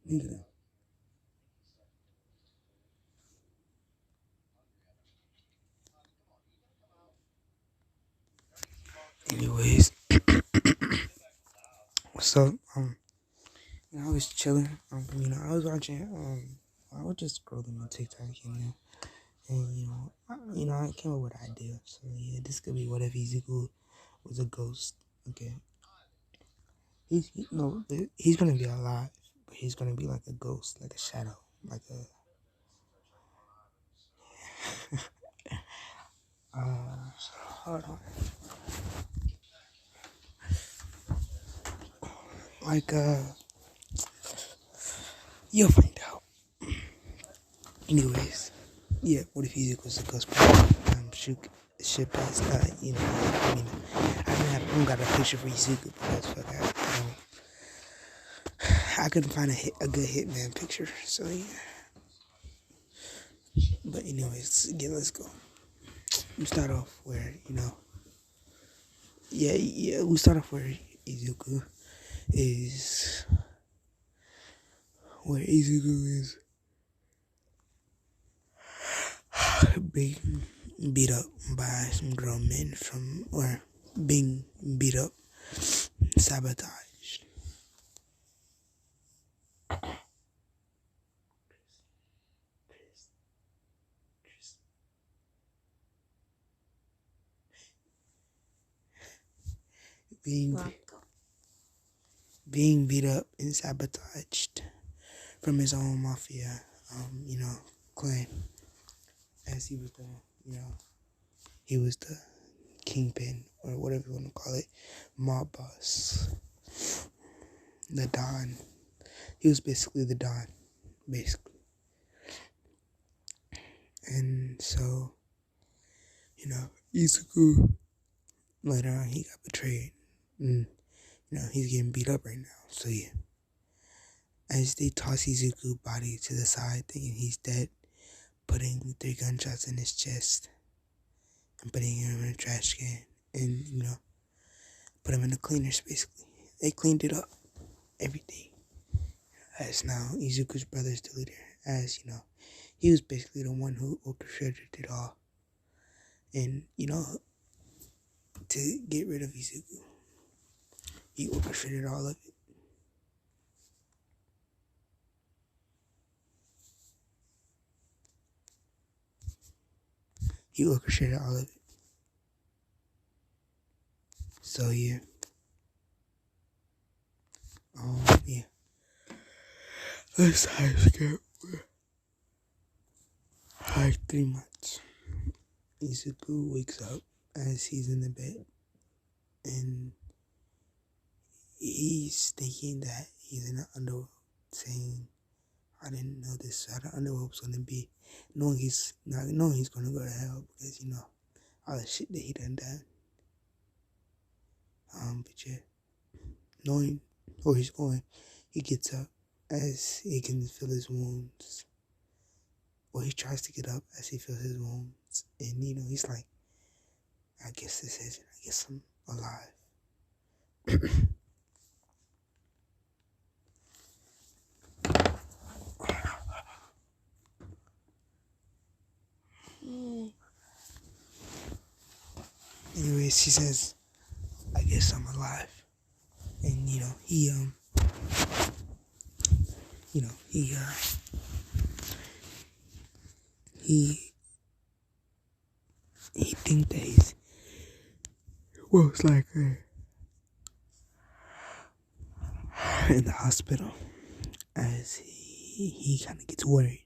Nigga. Anyways, so I was chilling. I was watching. I was just scrolling on TikTok, and I came up with an idea. So yeah, this could be what if Izuku was a ghost. Okay, no, he's gonna be alive, but he's gonna be like a ghost, like a shadow, like a hold on, like you'll find out. Anyways, yeah, what if Izuku was a ghost? Ship is I don't got a picture for Izuku because fuck I couldn't find a good hitman picture. So yeah, but anyways, yeah, let's go. We start off where we start off where Izuku is where Izuku is being beat up by some grown men or being beat up, sabotaged. Being being beat up and sabotaged from his own mafia, clan, as he was the kingpin or whatever you want to call it, mob boss, the Don. He was basically the Don, basically. And so, Izuku, later on, he got betrayed. And, he's getting beat up right now. So, yeah. As they toss Izuku's body to the side, thinking he's dead, putting 3 gunshots in his chest, and putting him in a trash can, and, put him in the cleaners, basically. They cleaned it up, everything. As now, Izuku's brother is the leader. As, he was basically the one who orchestrated it all. And, to get rid of Izuku, he orchestrated all of it. He orchestrated all of it. So, yeah. Yeah. Let's time skip. Like 3 months. Izuku wakes up as he's in the bed. And he's thinking that he's in the underworld, saying, I didn't know this, how the underworld was gonna be. Knowing he's gonna go to hell because, all the shit that he done. But yeah, knowing where he's going, he gets up as he can feel his wounds. Or he tries to get up as he feels his wounds. And, he's like, I guess this is it. I guess I'm alive. Anyways, he says, I guess I'm alive. And, he think that he's most likely in the hospital as he kind of gets worried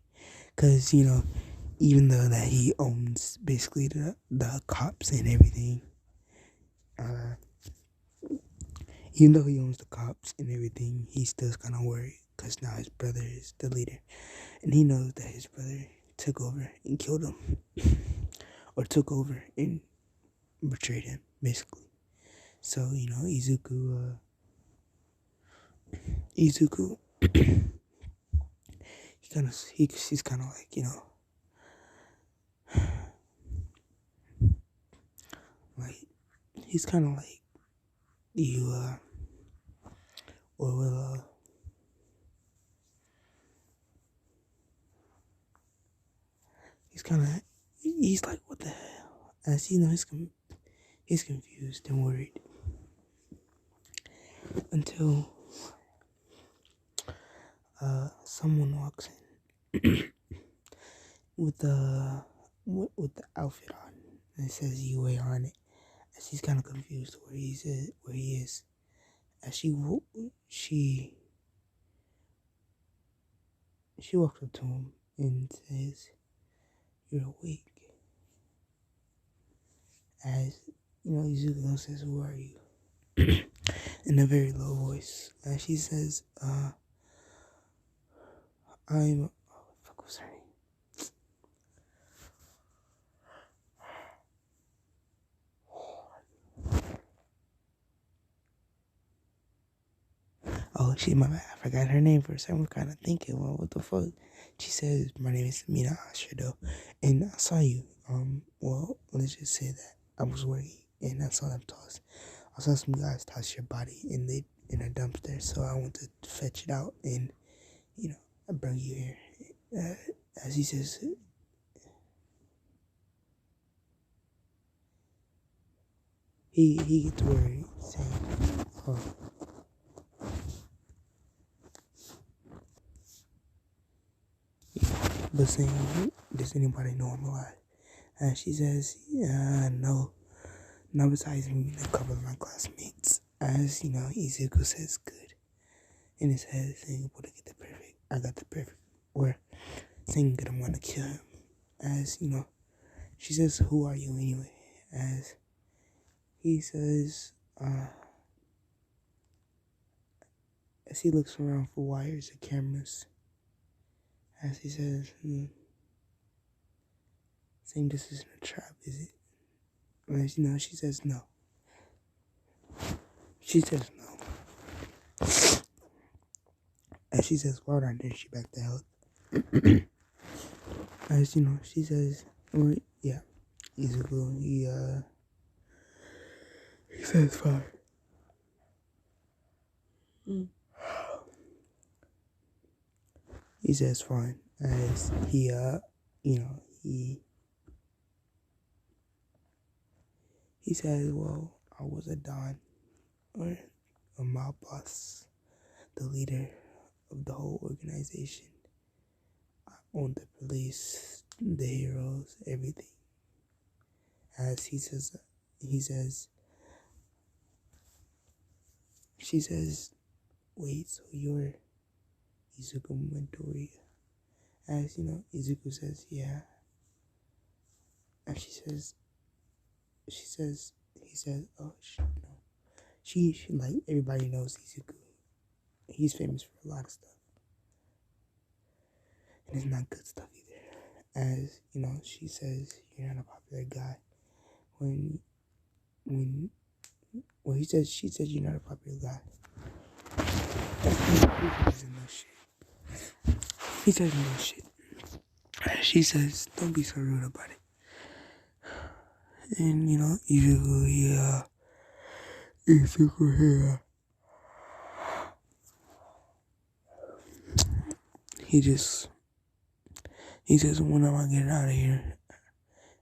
because even though that he owns basically the cops and everything, even though he owns the cops and everything, he's still kind of worried because now his brother is the leader, and he knows that his brother took over and killed him, or took over and betrayed him, basically. So Izuku, he's kind of like like he's kind of like you or will he's like, what the hell? As you know, he's confused and worried until someone walks in with the outfit on. And it says UA on it. As he's kind of confused where he is. As she walks up to him and says, "You're awake." As you know, Izuku says, "Who are you?" In a very low voice. As she says, I'm. Oh, fuck, what's her name? Oh, shit, my bad. I forgot her name for a second. I was kind of thinking, well, what the fuck? She says, "My name is Samina, and I saw you. Well, let's just say that I was working and I saw them toss. I saw some guys toss your body in a dumpster, so I went to fetch it out and, I brought you here." As he says, he gets worried, saying, "Oh." But saying, "Does anybody know I'm alive?" And she says, "Yeah, no. Not besides me and a couple of my classmates." As you know, Izuku says, "Good." In his head, saying, I got the perfect. Or saying, "Good, I'm gonna kill him." As you know, she says, "Who are you anyway?" As he says, as he looks around for wires or cameras. As he says, saying, "This isn't a trap, is it?" As you know, she says, "No." She says, "No." As she says, "Why would I dare she back the hell?" As you know, she says, well, yeah, Izuku, he says fine. He says fine. As he, he says, "Well, I was a Don, or a mob boss, the leader of the whole organization. I owned the police, the heroes, everything." As she says, she says, "Wait, so you're Izuku Midoriya?" As you know, Izuku says, "Yeah." And he says, "Oh, no." She like, everybody knows Izuku. He's famous for a lot of stuff. And it's not good stuff either. As, you know, she says, "You're not a popular guy." She says, "You're not a popular guy." He doesn't know shit. He doesn't know shit. She says, "Don't be so rude about it." And, Izuku here. He says, "When am I getting out of here?"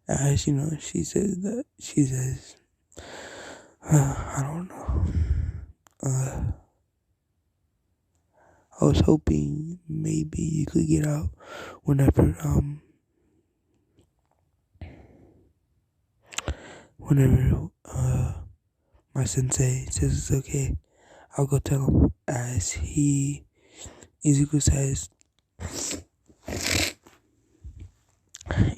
As you know, she says, "I don't know. I was hoping maybe you could get out whenever, my sensei says it's okay. I'll go tell him." As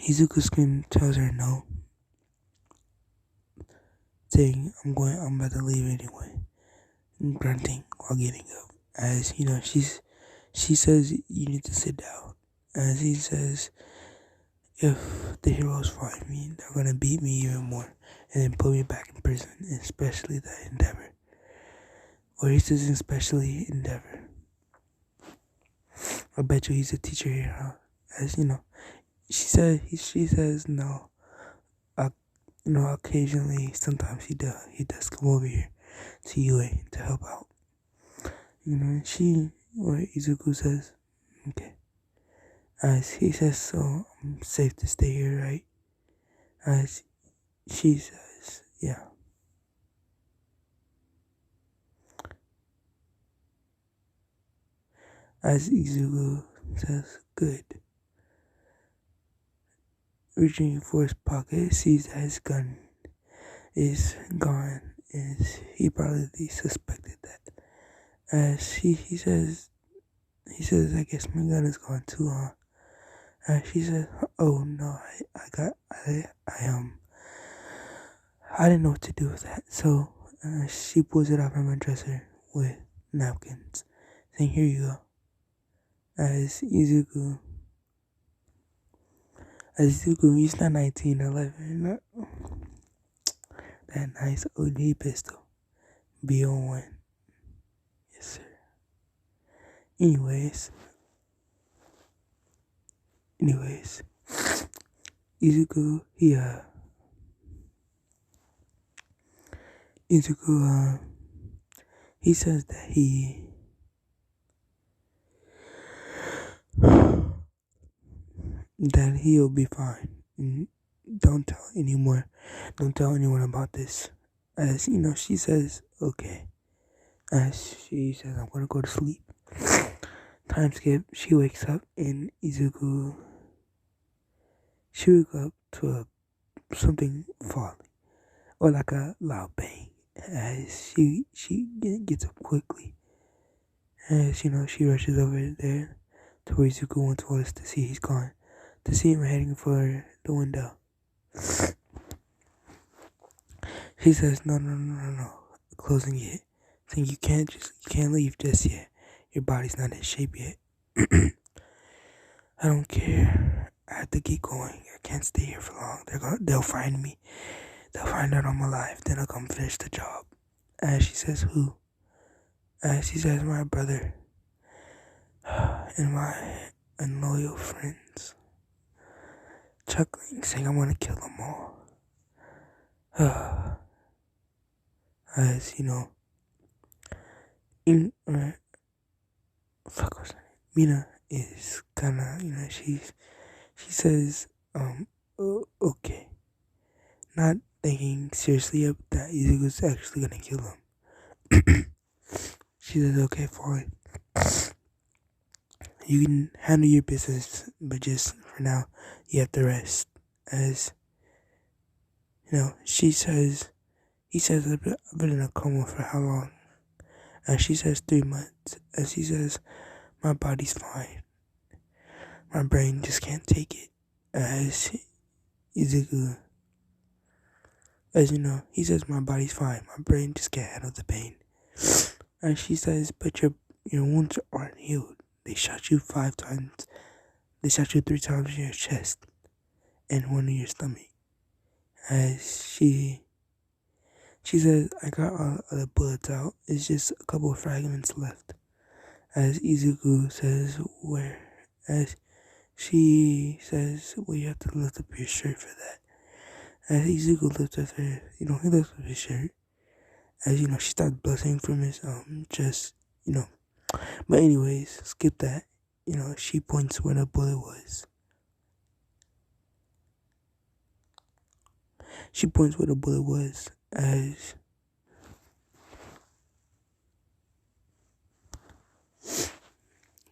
Izuku skin tells her no, saying, I'm about to leave anyway," grunting while getting up. As you know, she says, "You need to sit down." As he says, "If the heroes find me, they're gonna beat me even more and then put me back in prison, especially that Endeavor." Or he says, "Especially Endeavor. I bet you he's a teacher here, huh?" As you know, she says no. Occasionally, sometimes he does come over here to UA to help out. Or Izuku says, "Okay." As he says, so I'm safe to stay here, right? As she says, yeah. As Izuku says, good. Reaching for his pocket, sees that his gun is gone. As he probably suspected that. As he says, I guess my gun is gone too, huh? And she says, oh no, I didn't know what to do with that. So she pulls it out from her dresser with napkins, saying, here you go. As Izuku, he's not 1911, not that nice OG pistol, BO1. Yes, sir. Anyways, Izuku, he says that he'll be fine. And don't tell anymore. Don't tell anyone about this. As she says, okay. As she says, I'm gonna go to sleep. Time skip. She wakes up and Izuku. She wakes up to something falling, or like a loud bang. As she gets up quickly. As she rushes over there to where Izuku wants us to see he's gone. To see him heading for the window. She says, no. Closing it. Saying you can't leave just yet. Your body's not in shape yet. I don't care. I have to keep going. I can't stay here for long. They'll find me. They'll find out I'm alive. Then I'll come finish the job. As she says, who? As she says, my brother. And my unloyal friends. Chuckling, saying I want to kill them all. As Mina is kinda, she says, okay. Not thinking seriously of that Izuku's actually gonna kill him. She says, okay, fine. You can handle your business, but just for now, you have to rest. As, he says, I've been in a coma for how long? And she says 3 months. As he says, my body's fine. My brain just can't take it. As Izuku, he says my body's fine. My brain just can't handle the pain. And she says, but your wounds aren't healed. They shot you 5 times. They shot you 3 times in your chest and 1 in your stomach. As she says, I got all the bullets out. It's just a couple of fragments left. As Izuku says, where? As she says, well, you have to lift up your shirt for that. As Izuku lifts up he lifts up his shirt. As she starts blushing from his chest, But anyways, skip that. She points where the bullet was. She points where the bullet was. As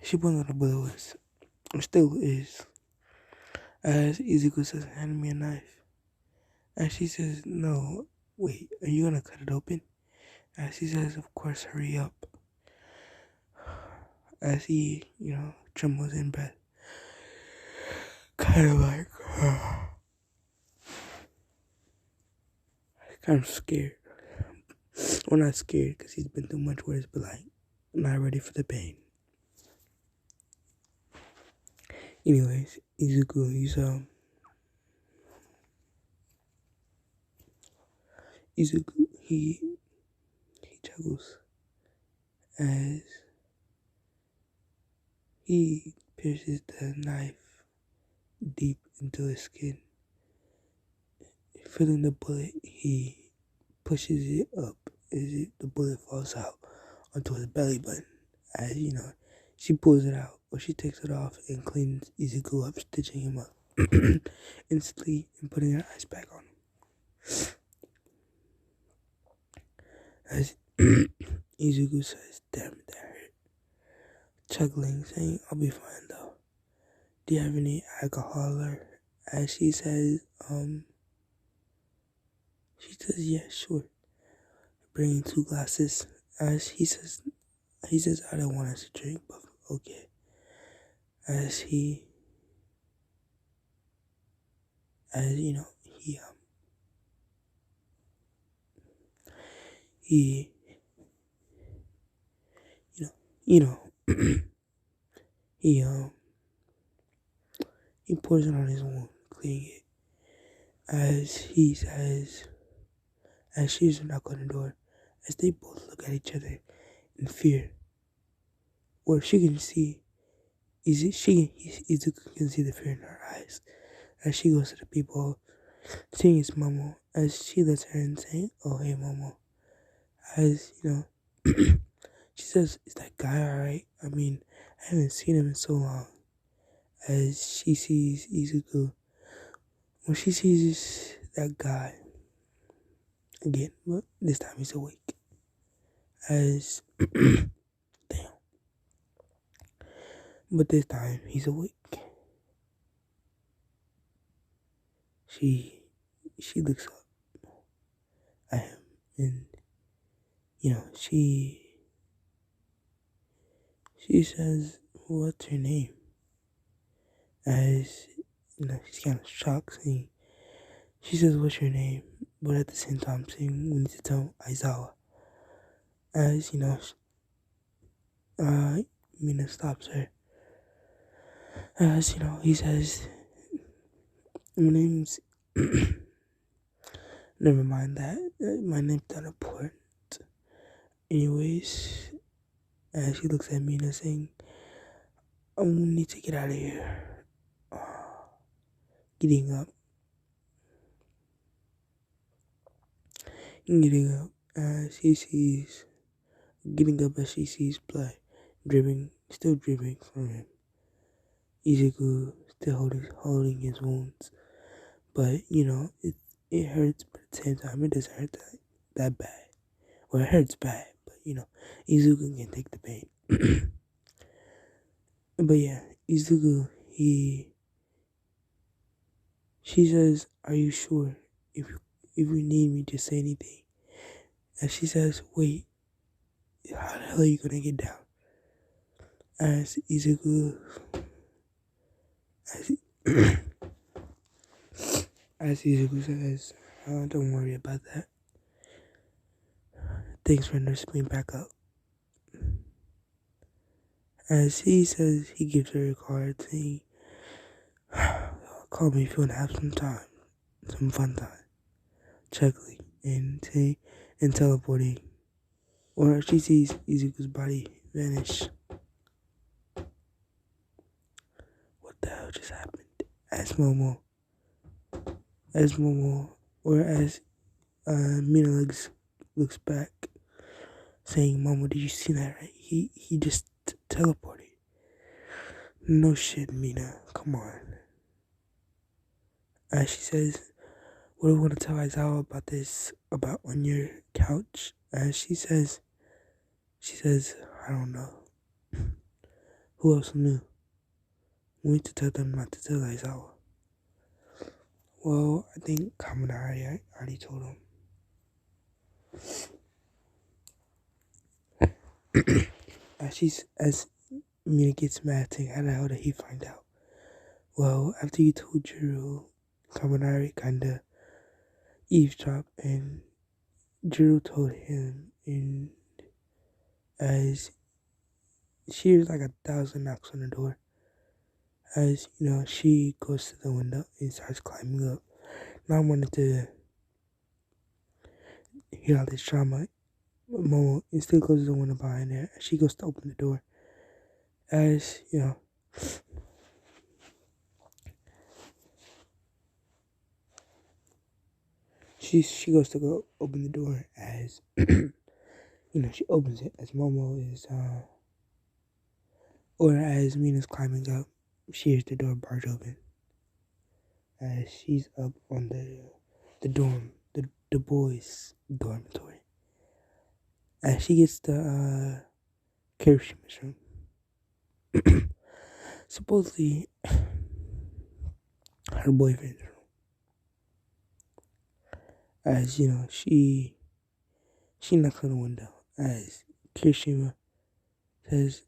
she points where the bullet was. It still is. As Izuku says, hand me a knife. And she says, no, wait, are you gonna cut it open? As he says, of course, hurry up. As he, trembles in bed. Kind of like, kind of scared. Well, not scared because he's been through much worse, but like, not ready for the pain. Anyways, Izuku, he chuckles as he pierces the knife deep into his skin. Feeling the bullet, he pushes it up as the bullet falls out onto his belly button. As She pulls it out, or she takes it off and cleans Izuku up, stitching him up instantly and putting her eyes back on him. As Izuku says, "Damn it, that hurt." Chuckling, saying, "I'll be fine though. Do you have any alcohol?" Or as she says, "Yeah, sure." Bringing 2 glasses. As he says, "I don't want us to drink, but okay." As you know, he, you know, he, he pours it on his wound, cleaning it. As he says, as she's a knock on the door, as they both look at each other in fear, or she can see, Izuku can see the fear in her eyes. As she goes to the people, seeing it's Momo, as she lets her in, saying, "Oh, hey, Momo." As, she says, "Is that guy alright? I mean, I haven't seen him in so long." As she sees Izuku, when she sees that guy again, but this time he's awake. As, damn, but this time he's awake. She looks up at him, and she says, "What's her name?" As she's kind of shocked, saying, she says, "What's your name?" But at the same time, saying, "We need to tell Aizawa." As Mina stops her. As he says, "My name's." Never mind that. My name's not important. Anyways, as she looks at Mina, saying, "I need to get out of here." Getting up. As he sees. Getting up as she sees blood still dripping from him. Izuku still holding his wounds. But, it hurts, but at the same time, it doesn't hurt that bad. Well, it hurts bad, but, Izuku can take the pain. But yeah, Izuku, she says, "Are you sure? If you need me, just say anything." And she says, "Wait, how the hell are you gonna get down?" As Izuku, as, as Izuku says, "Don't worry about that. Thanks for nursing me back up." As he says, he gives her a card saying, "Call me if you want to have some fun time." Chuckling and teleporting. Or she sees Izuku's body vanish. What the hell just happened? As Momo, or as Mina looks back, saying, "Momo, did you see that? Right? He just teleported." "No shit, Mina. Come on." As she says, "What do we want to tell Aizawa about this? About on your couch?" As she says, "I don't know. Who else knew? We need to tell them not to tell Aizawa." Well, I think Kaminari already told him. As Mina gets mad, saying, "How the hell did he find out?" Well, after you told Jiro, Kaminari kinda eavesdropped, and Jiro told him, and as she hears like 1,000 knocks on the door, as she goes to the window and starts climbing up, not wanting to hear all this drama. Momo instantly closes the window behind her, and she goes to open the door. As she goes to go open the door, as she opens it, as Momo is Or as Mina's climbing up, she hears the door barge open. As she's up on the dorm, the boys' dormitory. As she gets the Kirishima's room. Supposedly her boyfriend's room. As she knocks on the window. As Kirishima says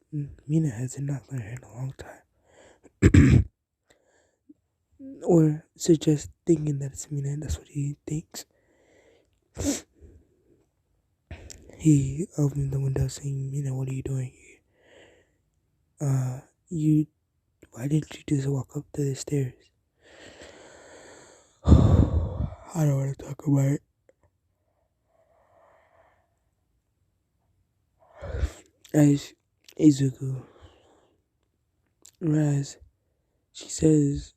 Mina hasn't knocked on her in a long time. Or suggests thinking that it's Mina, and that's what he thinks. He opens the window saying, Mina, what are you doing here? Why didn't you just walk up to the stairs? I don't want to talk about it. As Izuku, Raz, she says,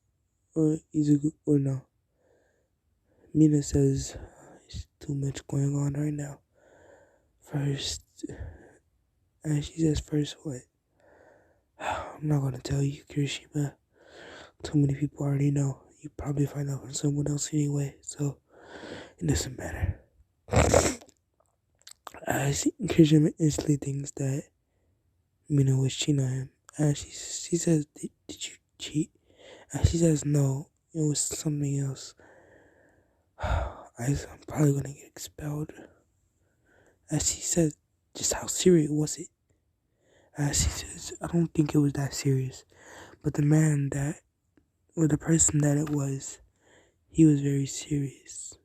or Izuku, or no, Mina says, there's too much going on right now. First, and she says, first what? I'm not gonna tell you, Kirishima. Too many people already know. You probably find out from someone else anyway, so it doesn't matter. Kirishima instantly thinks that Mina was cheating on him. And she says, did you cheat? And she says, no, it was something else. I'm probably gonna get expelled. And she says, just how serious was it? And she says, I don't think it was that serious. But the person that it was, he was very serious.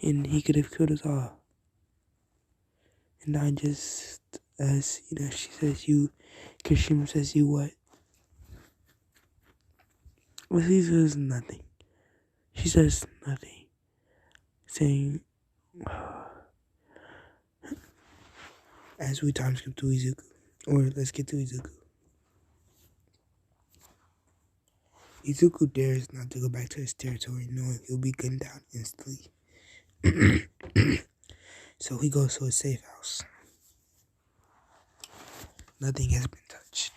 And he could have killed us all. And I just, as, she says, Kirishima says, you what? Well, she says nothing. She says nothing. Saying, as we time skip to Izuku. Or let's get to Izuku. Izuku dares not to go back to his territory, knowing he'll be gunned down instantly. So he goes to a safe house. Nothing has been touched.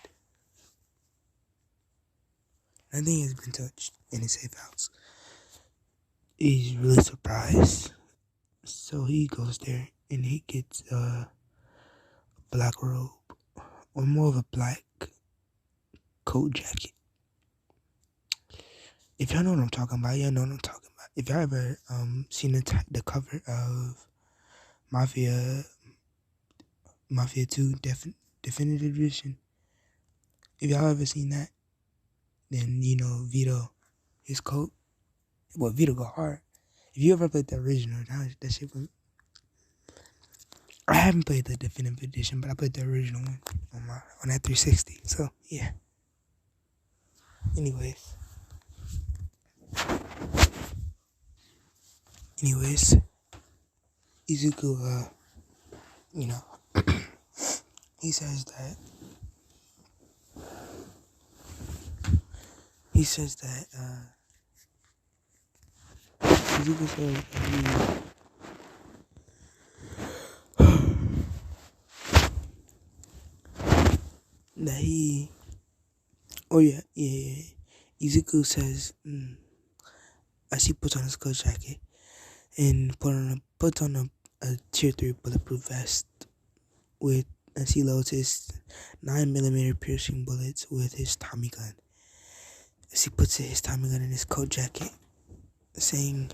Nothing has been touched in his safe house. He's really surprised. So he goes there and he gets a black robe, or more of a black coat jacket. If y'all know what I'm talking about, y'all know what I'm talking about. If y'all ever seen the cover of Mafia 2 Definitive Edition, if y'all ever seen that, then Vito, his coat. Well, Vito go hard. If you ever played the original, that shit was. I haven't played the Definitive Edition, but I played the original one on that 360. So yeah. Anyways, Izuku, he says that Izuku says that he Izuku says as he puts on his coat jacket and puts on a tier 3 bulletproof vest with, as he loads his 9mm piercing bullets with his Tommy gun. As he puts his Tommy gun in his coat jacket, saying,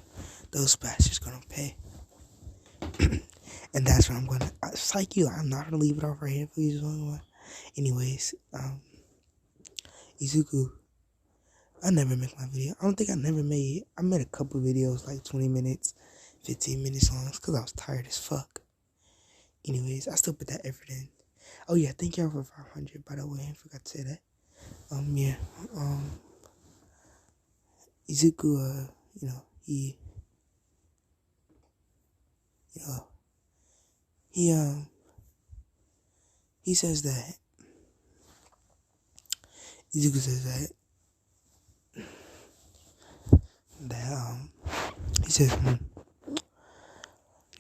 those bastards gonna pay. And that's where I'm gonna, psych you, I'm not gonna leave it off right here, please. Anyways, Izuku, I never make my video. I don't think I made a couple videos like 20 minutes, 15 minutes long, because I was tired as fuck. Anyways, I still put that effort in. Oh yeah, thank y'all for 500, by the way, I forgot to say that. Izuku, he says that, Izuku says that he says,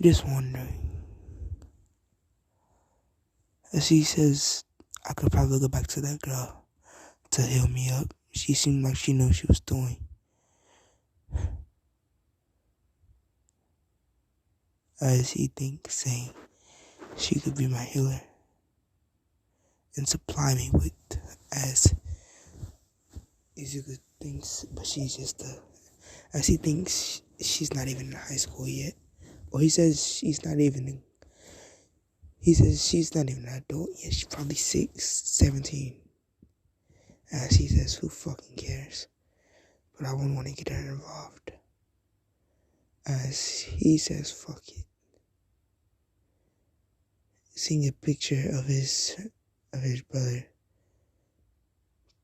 just wondering, as he says, I could probably go back to that girl to heal me up. She seemed like she knew what she was doing. As he thinks, saying she could be my healer and supply me with, as Izuku thinks, but she's just as he thinks she's not even in high school yet. Or he says she's not even an adult yet. She's probably 17. As he says, who fucking cares? But I wouldn't want to get her involved. As he says, fuck it. Seeing a picture of his brother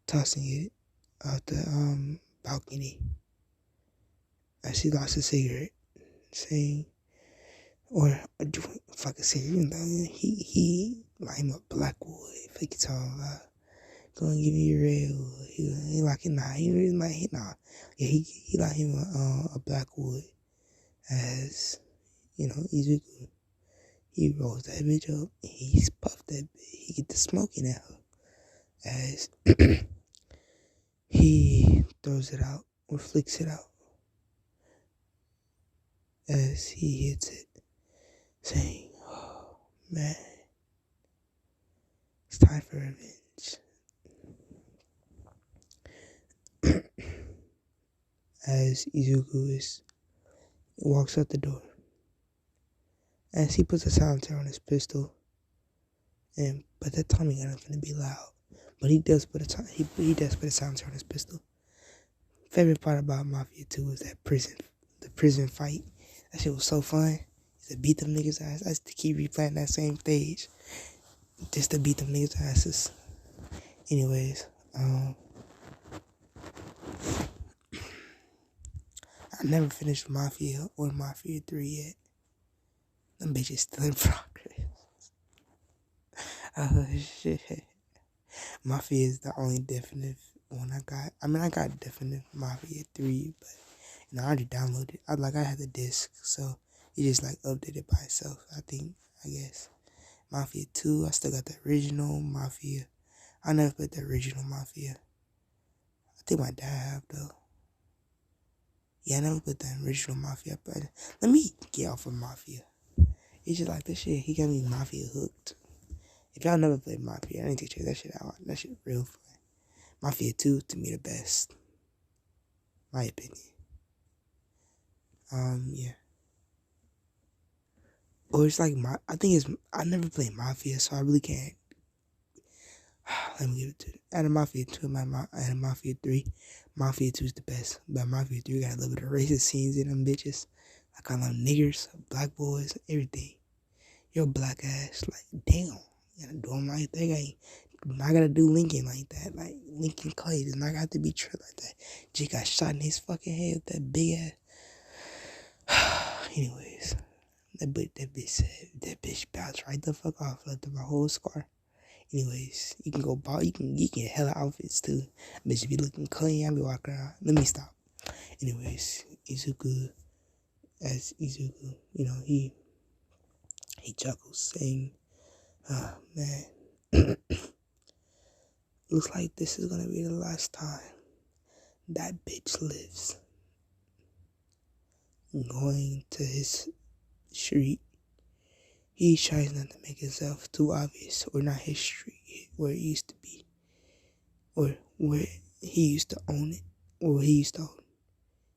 tossing it out the balcony as he lost a cigarette, saying, or a fucking cigarette, he light him up Blackwood. If he could talk about, go and give you your red wood. He like it, nah. He really like it, nah. Yeah, he like him a Blackwood, as you know, Izuku. He rolls that bitch up and he puffed that bitch. He get the smoke in that hoe. As he throws it out or flicks it out. As he hits it, saying, oh man, it's time for revenge. As Izuku walks out the door. As he puts a silencer on his pistol, and by that time he got nothing to be loud, but he does put a silencer on his pistol. Favorite part about Mafia 2 was the prison fight. That shit was so fun. To beat them niggas' ass. I used to keep replaying that same stage just to beat them niggas' asses. Anyways, I never finished Mafia or Mafia 3 yet. Them bitches still in progress. Oh shit. Mafia is the only definitive one I got. I mean, I got definitive Mafia 3, but I already downloaded it. I had the disc, so it just updated by itself. I guess. Mafia 2, I still got the original Mafia. I never played the original Mafia. I think my dad have though. Yeah, I never played the original Mafia, but let me get off of Mafia. It's just like this shit, he got me Mafia hooked. If y'all never played Mafia, I need to check that shit out. That shit real fun. Mafia 2, to me, the best. My opinion. Yeah. Or it's I never played Mafia, so I really can't. Let me give it to it. Out of Mafia 2, out of Mafia 3, Mafia 2 is the best. But Mafia 3 got a little bit of racist scenes in them bitches. I love niggers, black boys, everything. Your black ass, damn. You gotta do them like that. I gotta do Lincoln like that. Lincoln Clay does not have to be tripped like that. J got shot in his fucking head with that big ass. Anyways, that bitch bounced right the fuck off, left him a whole scar. Anyways, you can go ball, you can get hella outfits too. Bitch be looking clean, I be walking around. Let me stop. Anyways, Izuku, he chuckles, saying, oh man, looks like this is gonna be the last time that bitch lives. Going to his street, he tries not to make himself too obvious, or not his street, where it used to be, or where he used to own it, or he used to own.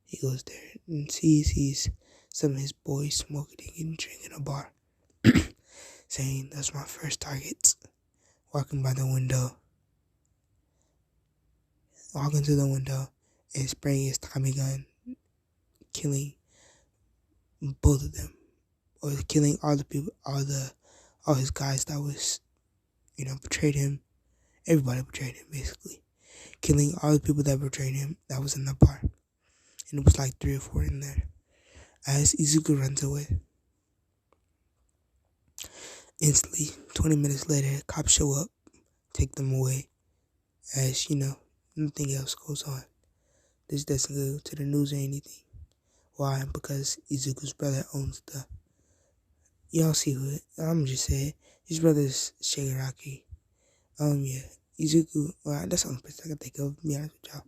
He goes there and sees some of his boys smoking and drinking in a bar, saying, that's my first target. Walking to the window and spraying his Tommy gun, killing both of them, or killing all the people, all his guys that was, betrayed him. Everybody betrayed him, basically. Killing all the people that betrayed him that was in the bar. And it was 3 or 4 in there. As Izuku runs away. Instantly, 20 minutes later, cops show up, take them away. As, nothing else goes on. This doesn't go to the news or anything. Why? Because Izuku's brother owns y'all see who it. I'm just saying, his brother's Shigaraki. Yeah. Izuku, well, that's the only person I can think of, to be honest with y'all.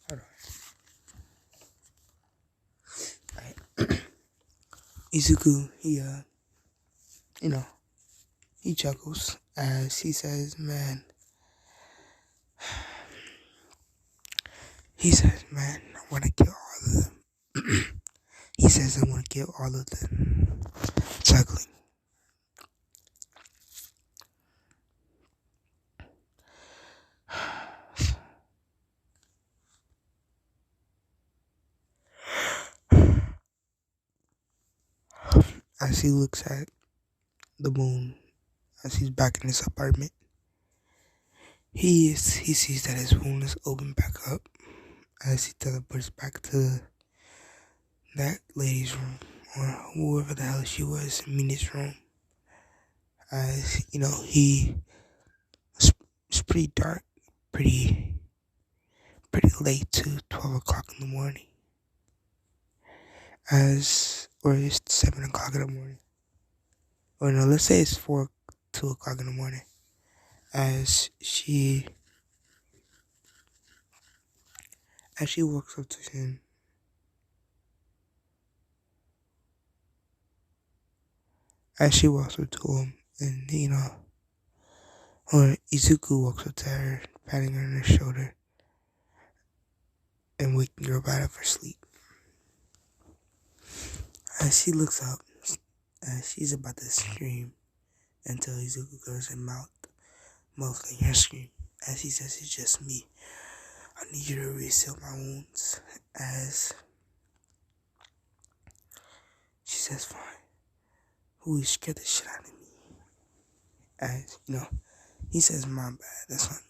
Hold on. Alright. Izuku, you know, he chuckles as he says, man, I want to kill all of them. He says, I want to kill all of them. Chuckling. As he looks at the moon, as he's back in his apartment, he sees that his wound is open back up as he teleports back to that lady's room, or whoever the hell she was, Mina's room. As it's pretty dark, pretty late to 12 o'clock in the morning. Or it's 7 o'clock in the morning. Or no, let's say it's 2 o'clock in the morning. As she walks up to him, and or Izuku walks up to her, patting her on her shoulder, and waking her right out of her sleep. As she looks up, as she's about to scream, until Izuku goes and mouthing her scream. As he says, it's just me. I need you to reseal my wounds. As she says, fine. Who scared the shit out of me? As, he says, my bad, that's on me.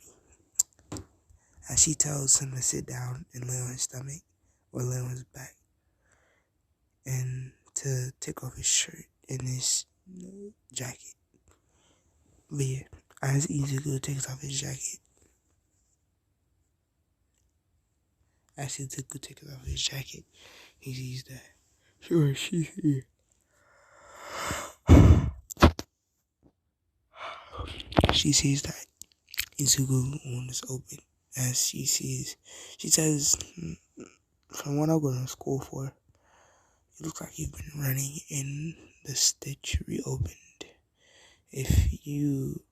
As she tells him to sit down and lay on his stomach, or lay on his back, and to take off his shirt and his jacket. But yeah, as Izuku takes off his jacket, he sees that. Sure, she's here. She sees that Izuku wound is open. As she says, from what I'm going to school for, it looks like you've been running and the stitch reopened. If you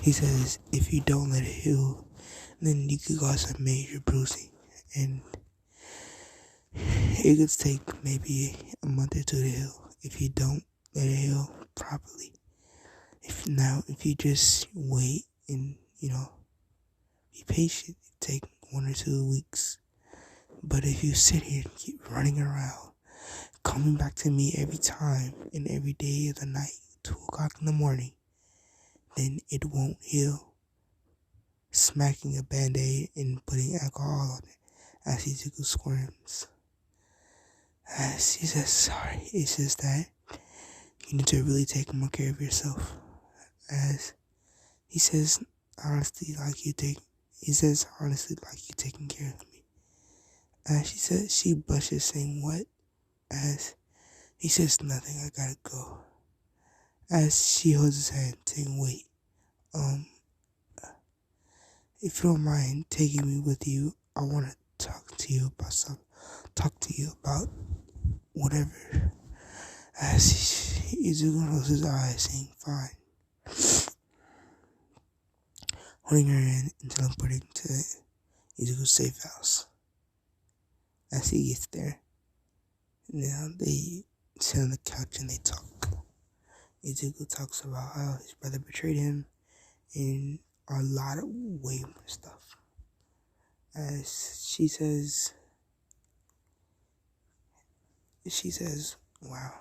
he says, if you don't let it heal, then you could cause a major bruising, and it could take maybe a month or two to heal if you don't let it heal properly. If you just wait and be patient, it take 1 or 2 weeks. But if you sit here and keep running around, coming back to me every time and every day of the night, 2 o'clock in the morning, then it won't heal. Smacking a band-aid and putting alcohol on it as Izuku squirms. As he says, sorry, it's just that you need to really take more care of yourself. As he says, honestly, like you taking care of me. As she blushes, saying what? As he says, nothing, I gotta go. As she holds his hand, saying, wait, if you don't mind taking me with you, I want to talk to you about whatever. As Izuku closes his eyes, saying, fine. Holding her hand and teleporting to Izuku's safe house. As he gets there, now they sit on the couch and they talk. Izuku talks about how his brother betrayed him and a lot of way more stuff. As she says, wow.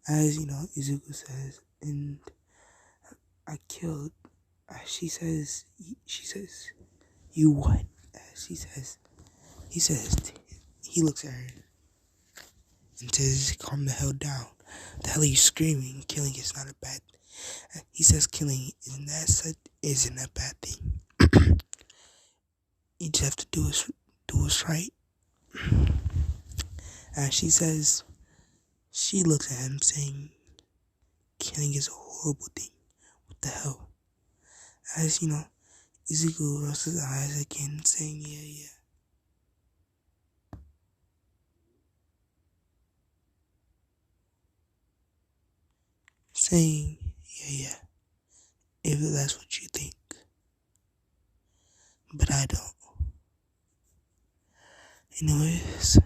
As Izuku says, and I killed. She says, you what? As he says, he looks at her and says, calm the hell down. The hell are you screaming? Killing is not a bad. He says killing isn't a bad thing. You just have to do what's right. And she looks at him saying, killing is a horrible thing. What the hell? As Izuku rolls his eyes again, saying, yeah. Saying, yeah, if that's what you think. But I don't. Anyways,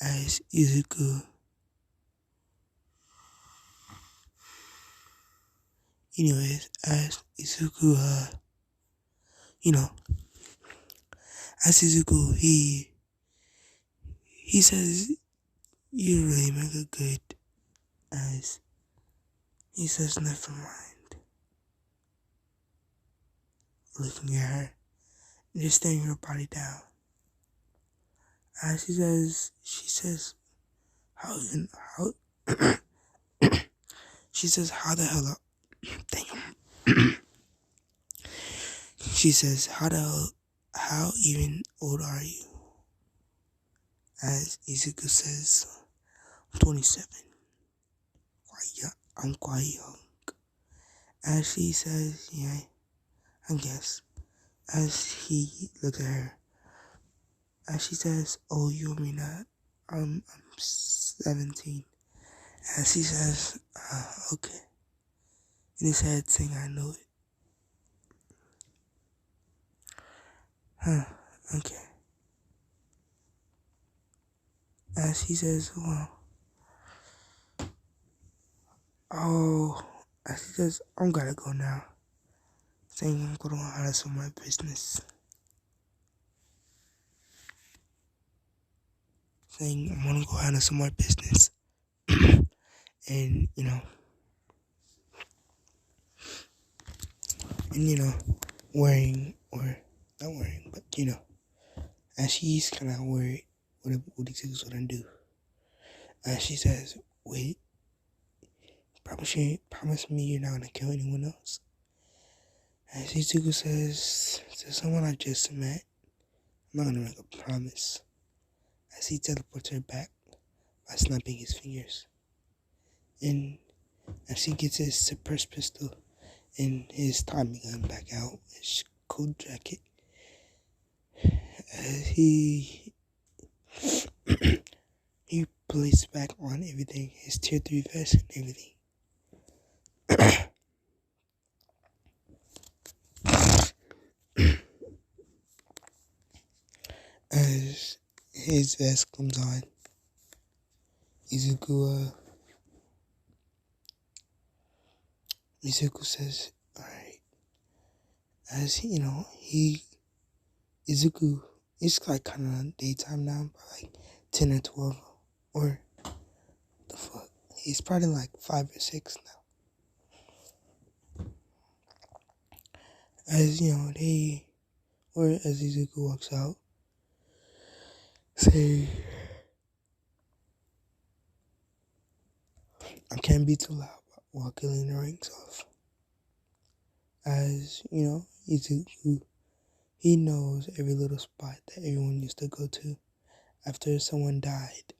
as Izuku, you know, as Izuku, he says, you really make it good, as he says, never mind. Looking at her, and just staring her body down. As she says, how, she says, how the hell up, damn. She says, how even old are you? As Izuku says, I'm 27. I'm quite young. As she says, yeah, I guess. As he looks at her, as she says, oh, you mean that? I'm 17. As he says, okay. In his head saying, I know it. Okay. As he says, well, as he says, I'm gotta go now. Saying I'm gonna handle some more business. Saying I'm gonna go handle some more business. And, wearing, or not wearing, but, as she's kind of worried what Izuku's gonna do. As she says, wait, promise me you're not gonna kill anyone else. As Izuku says, to someone I just met, I'm not gonna make a promise. As he teleports her back by snapping his fingers. And as she gets his suppressed pistol and his Tommy gun back out, his coat jacket, as he places back on everything, his tier 3 vest and everything. As his vest comes on, Izuku says, alright. As Izuku, it's like kind of daytime now, by like 10 or 12, or the fuck. He's probably like 5 or 6 now. As as Izuku walks out, say, I can't be too loud while killing the rings off. As, Izuku, he knows every little spot that everyone used to go to. After someone died,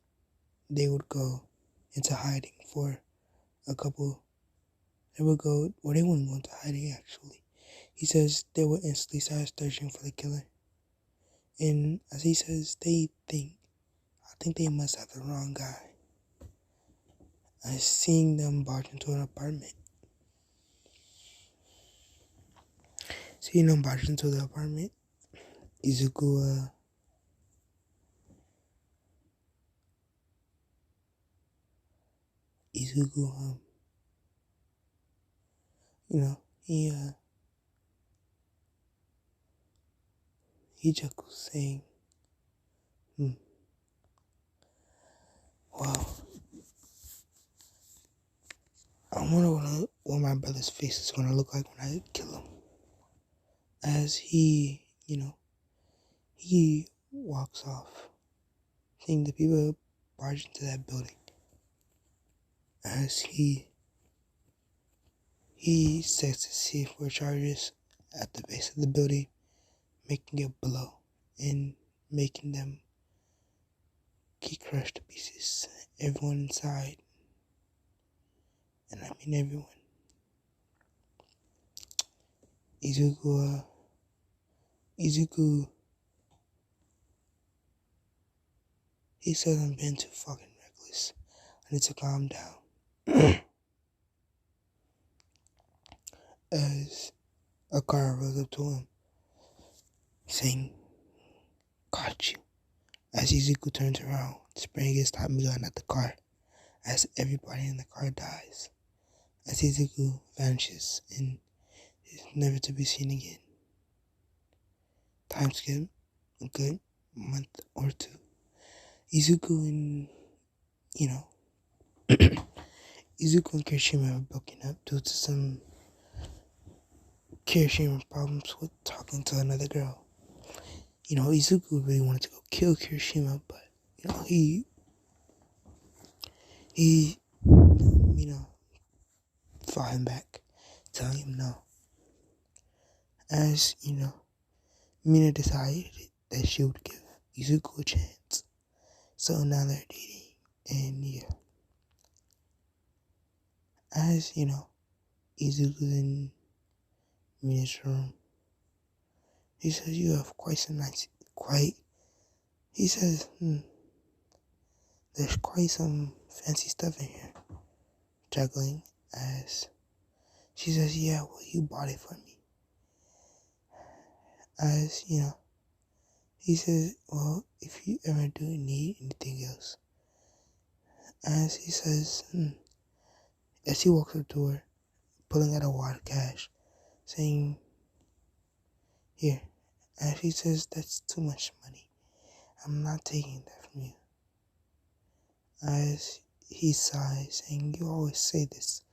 they would go into hiding for a couple. They wouldn't go into hiding actually. He says they would instantly start searching for the killer. And as he says, I think they must have the wrong guy. As seeing them barge into an apartment. Seeing them barge into the apartment, Izuku, he chuckles saying, well, I wonder what my brother's face is gonna look like when I kill him. As he walks off, seeing the people barge into that building. As he sets his C4 charges at the base of the building, making it blow and making them get crushed to pieces. Everyone inside, and I mean everyone. Izuku, he says I'm being too fucking reckless. I need to calm down. As a car rolls up to him, saying, "Got you." As Izuku turns around, spraying his Tommy gun at the car, as everybody in the car dies. As Izuku vanishes and is never to be seen again. Time skip a good month or two. Izuku and, Izuku and Kirishima are broken up due to some Kirishima problems with talking to another girl. Izuku really wanted to go kill Kirishima, but, he fought him back, telling him no. As, Mina decided that she would give Izuku a chance. So now they're dating, and yeah. As, Izuku's in Mina's room, he says, "You have he says, there's quite some fancy stuff in here." Juggling, as she says, "Yeah, well, you bought it for me." As, he says, "Well, if you ever do need anything else." As he says, as he walks up to her, pulling out a wad of cash, saying, "Here." And she says, "That's too much money. I'm not taking that from you." As he sighs, saying, "You always say this."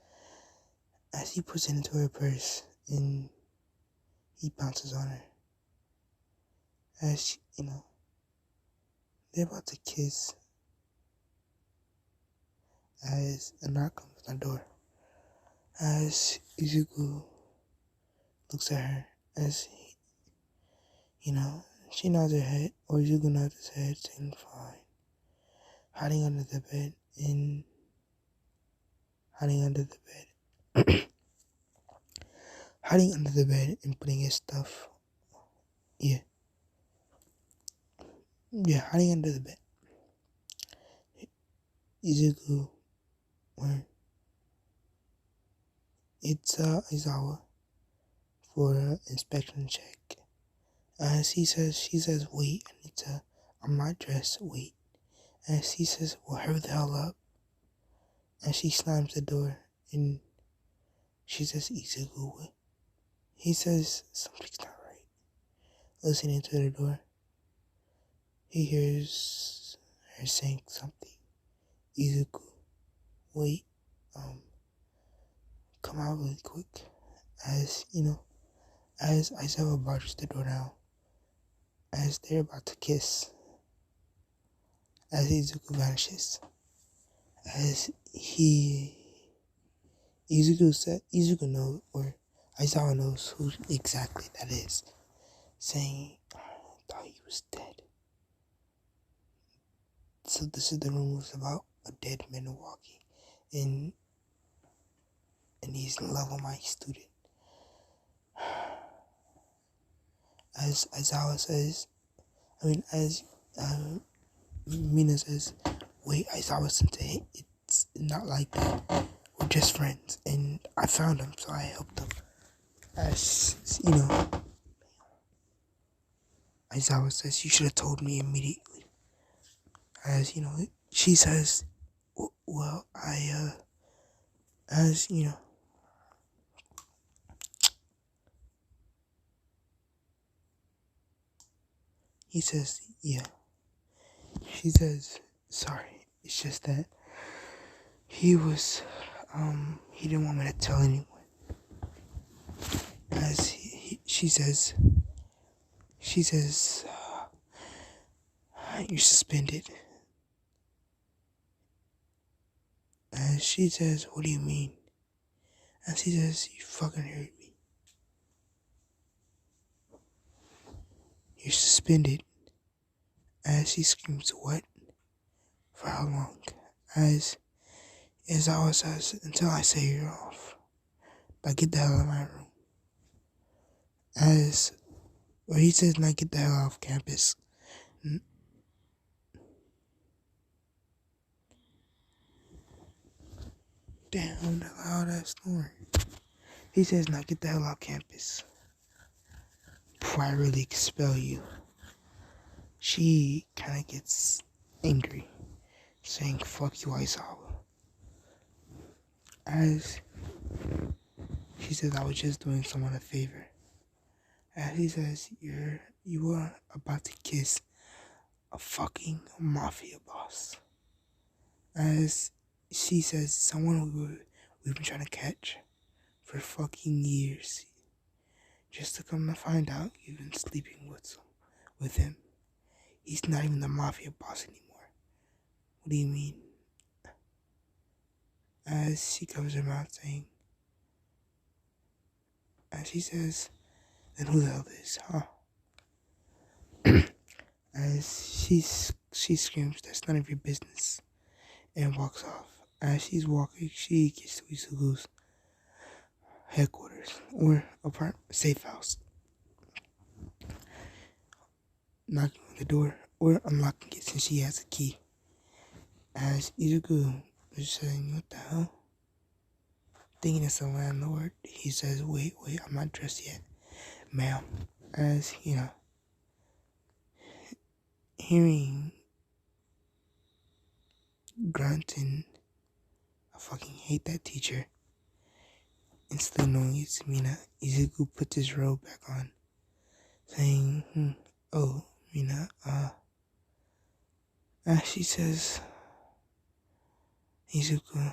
As he puts it into her purse, and he bounces on her. As she, they're about to kiss. As a knock comes on the door. As Izuku looks at her, as she nods her head, or Izuku nods his head, saying, "Fine." Hiding under the bed, and putting his stuff. Hiding under the bed. Izuku went Izawa for an inspection check. As she says, "Wait, I'm not dressed, wait." As he says, "Well, hurry the hell up." And she slams the door, and she says, "Izuku." He says, "Something's not right." Listening to the door, he hears her saying something. "Izuku, wait, come out really quick." As, as Aizawa barges the door down, as they're about to kiss, as Izuku vanishes, as Izuku knows, or Aizawa knows who exactly that is, saying, "I thought he was dead." So this is the rumors about a dead Milwaukee, and he's a level my student. As Aizawa says, as Mina says, "Wait, Aizawa sensei, it's not like that. We're just friends, and I found him, so I helped him." As, Aizawa says, "You should have told me immediately." As, she says, "Well, as, he says, "Yeah." She says, "Sorry, it's just that he didn't want me to tell anyone." As she says, "You're suspended." And she says, what do you mean? And she says, you fucking heard me. You're suspended. As she screams, what? For how long? As Izawa says, until I say you're off. Like, get the hell out of my room. He says, now get the hell off campus. Damn, the loud ass snoring. He says, now get the hell off campus. Before I really expel you. She kind of gets angry, saying, fuck you, Aizawa. As she says, I was just doing someone a favor. As he says, you are about to kiss a fucking mafia boss. As she says, someone we've been trying to catch for fucking years. Just to come to find out you've been sleeping with him. He's not even the mafia boss anymore. What do you mean? As she covers her mouth saying, as she says, then who the hell is, huh? As she screams, that's none of your business, and walks off. As she's walking, she gets to Izuku's headquarters, or apartment, safe house. Knocking on the door, or unlocking it since she has a key. As Izuku is saying, what the hell? Thinking it's the landlord, he says, wait, I'm not dressed yet, ma'am. As, hearing grunting, I fucking hate that teacher. Instantly knowing it's Samina, Izuku puts his robe back on, saying, oh, Mina, as she says, Izuku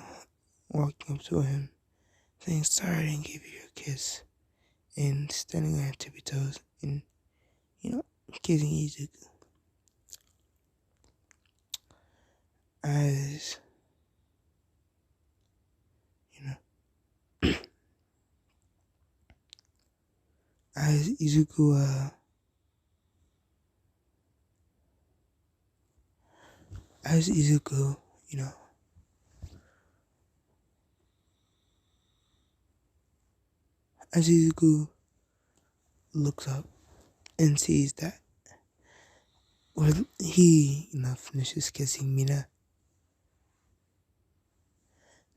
walking up to him, saying, sorry I didn't give you a kiss, and standing on her tippy toes, and, kissing Izuku. As, as Izuku, as Izuku, as Izuku looks up and sees that when he, finishes kissing Mina,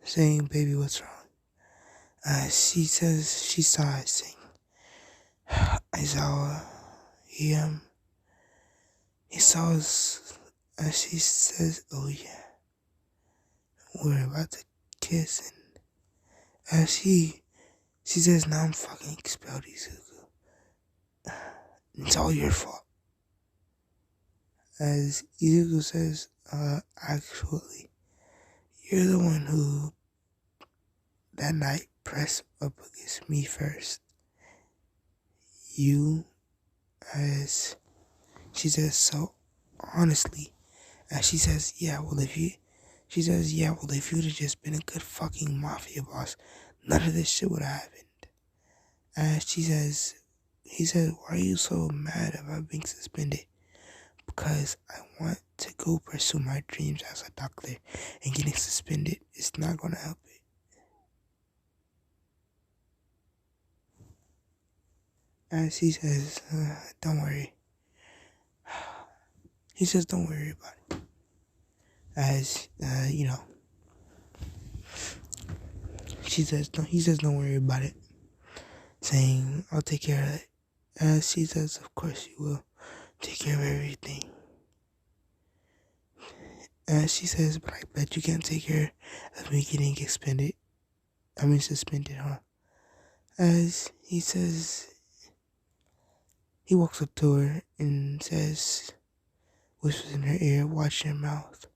saying, baby, what's wrong? She says, she sighs, saying, Aizawa, he saw us, and she says, oh yeah, we're about to kiss, and she says, now I'm fucking expelled, Izuku. It's all your fault. As Izuku says, actually, you're the one who, that night, pressed up against me first. You, as she says, so honestly, as she says, she says, if you'd have just been a good fucking mafia boss, none of this shit would have happened. As he says, why are you so mad about being suspended? Because I want to go pursue my dreams as a doctor, and getting suspended is not going to help it. As he says, don't worry. He says, don't worry about it. As, he says, don't worry about it. Saying, I'll take care of it. As she says, of course you will. Take care of everything. As she says, but I bet you can't take care of me getting suspended, huh? As he says, he walks up to her and says, whispers in her ear, watch your mouth.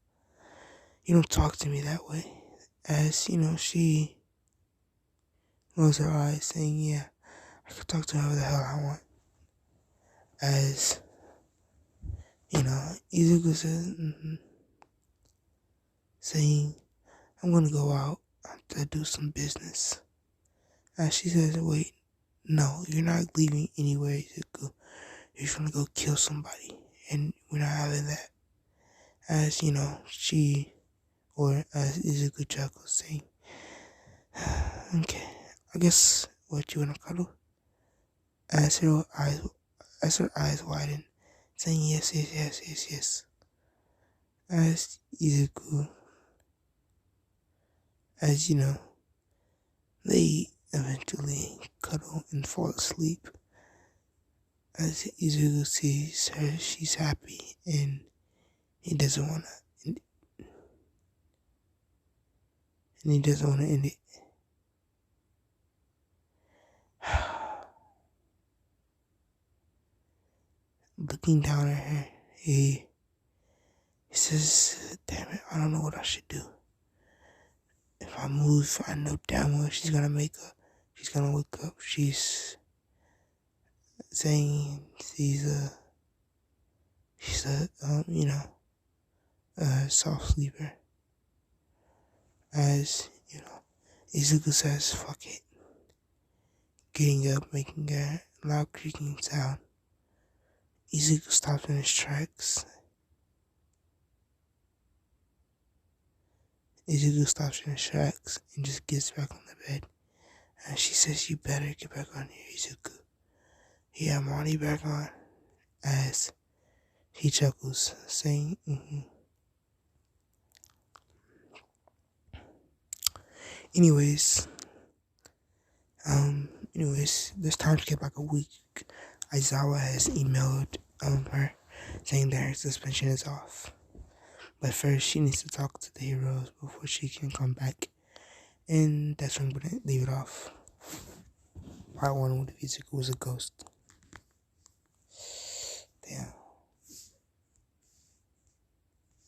You don't talk to me that way. As, she closes her eyes, saying, yeah, I can talk to whoever the hell I want. As, Izuku says, saying, I'm gonna go out to do some business. And she says, wait, no, you're not leaving anywhere, Izuku. You're gonna go kill somebody. And we're not having that. As, she, or as Izuku chuckles, saying, okay, I guess what you wanna cuddle? As her eyes widen, saying yes, yes, yes, yes, yes. As Izuku, as they eventually cuddle and fall asleep. As Izuku sees her, she's happy, and he doesn't wanna, and he doesn't wanna end it. Looking down at her, he says, "Damn it, I don't know what I should do. If I move, I know damn well she's gonna wake up. She's saying she's a soft sleeper." As Izuku says, "Fuck it." Getting up, making a loud creaking sound. Izuku stops in his tracks. And just gets back on the bed. And she says, "You better get back on here, Izuku." "Yeah, I'm already back on." As he chuckles, saying, Anyways, this time skip like a week. Aizawa has emailed her saying that her suspension is off. But first, she needs to talk to the heroes before she can come back. And that's when I'm going to leave it off. Part 1 with Izuku was a ghost.